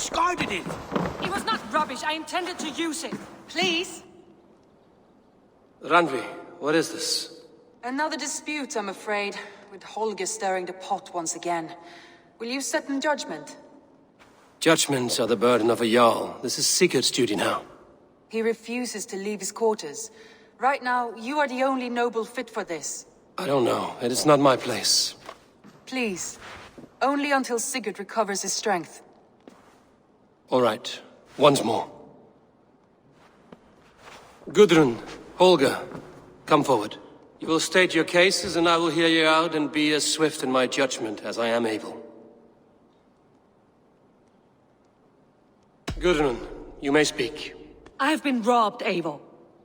discarded it! It was not rubbish. I intended to use it. Please? Randvi, what is this? Another dispute, I'm afraid, with Holger stirring the pot once again. Will you set in judgment? Judgments are the burden of a Jarl. This is Sigurd's duty now. He refuses to leave his quarters. Right now, you are the only noble fit for this. I don't know. It is not my place. Please. Only until Sigurd recovers his strength. All right. Once more. Gudrun, Holger, come forward. You will state your cases, and I will hear you out and be as swift in my judgment as I am able. Gudrun, you may speak. I have been robbed, Eivor.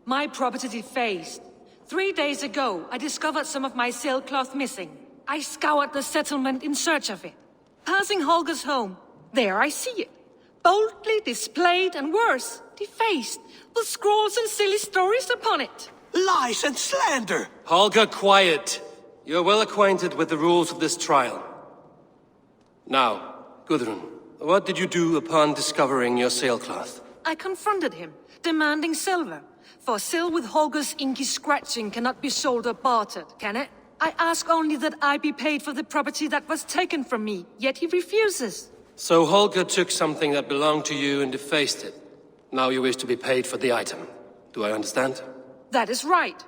My property defaced. 3 days ago, I discovered some of my sailcloth missing. I scoured the settlement in search of it. Passing Holger's home, there I see it. Boldly displayed and worse, defaced, with scrawls and silly stories upon it. Lies and slander! Holger, quiet. You are well acquainted with the rules of this trial. Now, Gudrun, what did you do upon discovering your sailcloth? I confronted him, demanding silver. For sil with Holger's inky scratching cannot be sold or bartered, can it? I ask only that I be paid for the property that was taken from me, yet he refuses. So Holger took something that belonged to you and defaced it. Now you wish to be paid for the item. Do I understand? That is right.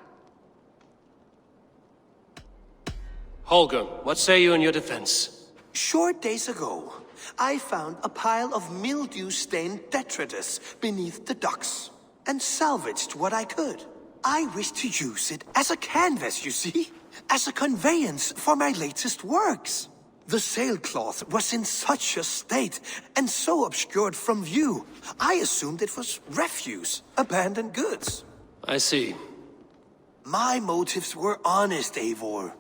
Holger, what say you in your defense? Short days ago, I found a pile of mildew-stained detritus beneath the docks, and salvaged what I could. I wish to use it as a canvas, you see? As a conveyance for my latest works. The sailcloth was in such a state, and so obscured from view, I assumed it was refuse, abandoned goods. I see. My motives were honest, Eivor.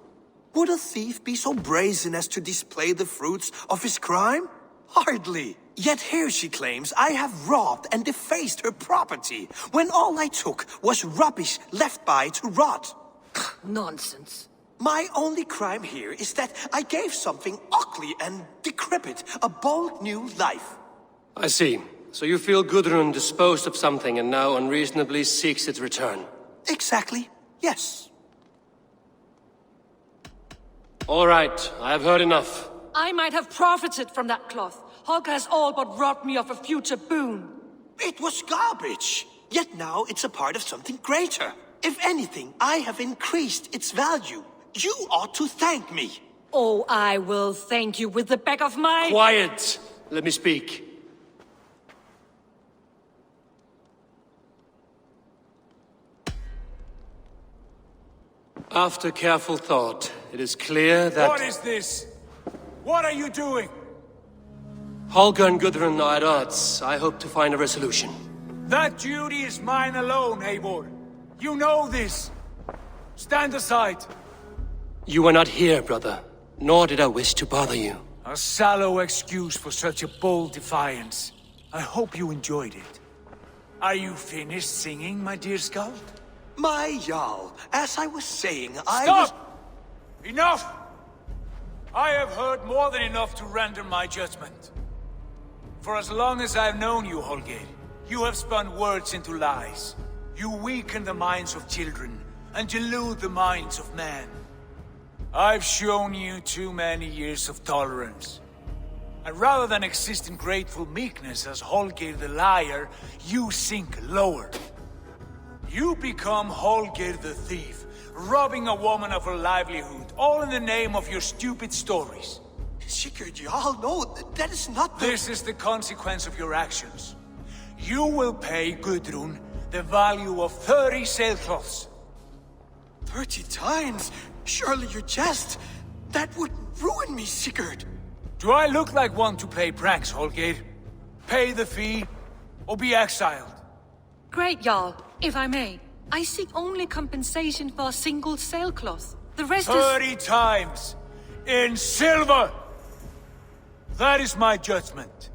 Would a thief be so brazen as to display the fruits of his crime? Hardly. Yet here she claims I have robbed and defaced her property, when all I took was rubbish left by to rot. Nonsense. My only crime here is that I gave something ugly and decrepit a bold new life. I see. So you feel Gudrun disposed of something and now unreasonably seeks its return? Exactly, yes. All right, I have heard enough. I might have profited from that cloth. Holger has all but robbed me of a future boon. It was garbage. Yet now it's a part of something greater. If anything, I have increased its value. You ought to thank me. Oh, I will thank you with the back of my... Quiet! Let me speak. After careful thought, it is clear that... What is this? What are you doing? Holger and Gudrun are at odds. I hope to find a resolution. That duty is mine alone, Eivor. You know this. Stand aside. You were not here, brother. Nor did I wish to bother you. A sallow excuse for such a bold defiance. I hope you enjoyed it. Are you finished singing, my dear Skald? My Jarl, as I was saying, Stop! Enough! I have heard more than enough to render my judgment. For as long as I've known you, Holger, you have spun words into lies. You weaken the minds of children, and delude the minds of men. I've shown you too many years of tolerance. And rather than exist in grateful meekness as Holger the liar, you sink lower. You become Holger the thief, robbing a woman of her livelihood, all in the name of your stupid stories. Sigurd, Jarl, no, that is not the... This is the consequence of your actions. You will pay Gudrun the value of 30 sailcloths. 30 times? Surely you jest. That would ruin me, Sigurd. Do I look like one to play pranks, Holger? Pay the fee, or be exiled. Great, Jarl. If I may, I seek only compensation for a single sailcloth. The rest 30 times! In silver! That is my judgment.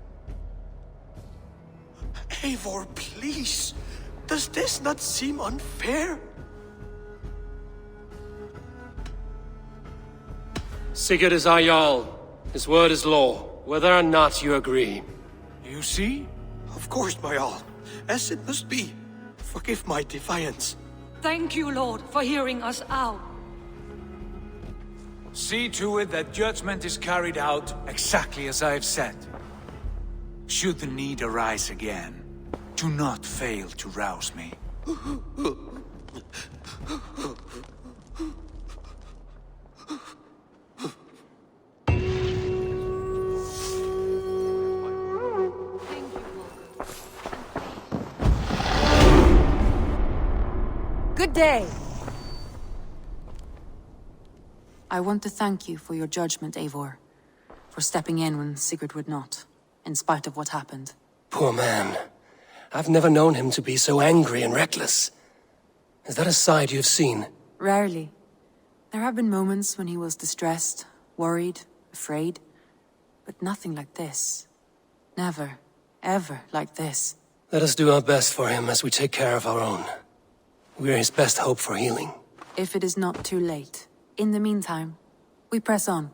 Eivor, please. Does this not seem unfair? Sigurd is our Jarl. His word is law, whether or not you agree. You see? Of course, my all. As it must be. Forgive my defiance. Thank you, Lord, for hearing us out. See to it that judgment is carried out exactly as I have said. Should the need arise again, do not fail to rouse me. Good day! I want to thank you for your judgment, Eivor. For stepping in when Sigurd would not, in spite of what happened. Poor man. I've never known him to be so angry and reckless. Is that a side you've seen? Rarely. There have been moments when he was distressed, worried, afraid. But nothing like this. Never, ever like this. Let us do our best for him as we take care of our own. We're his best hope for healing. If it is not too late. In the meantime, we press on.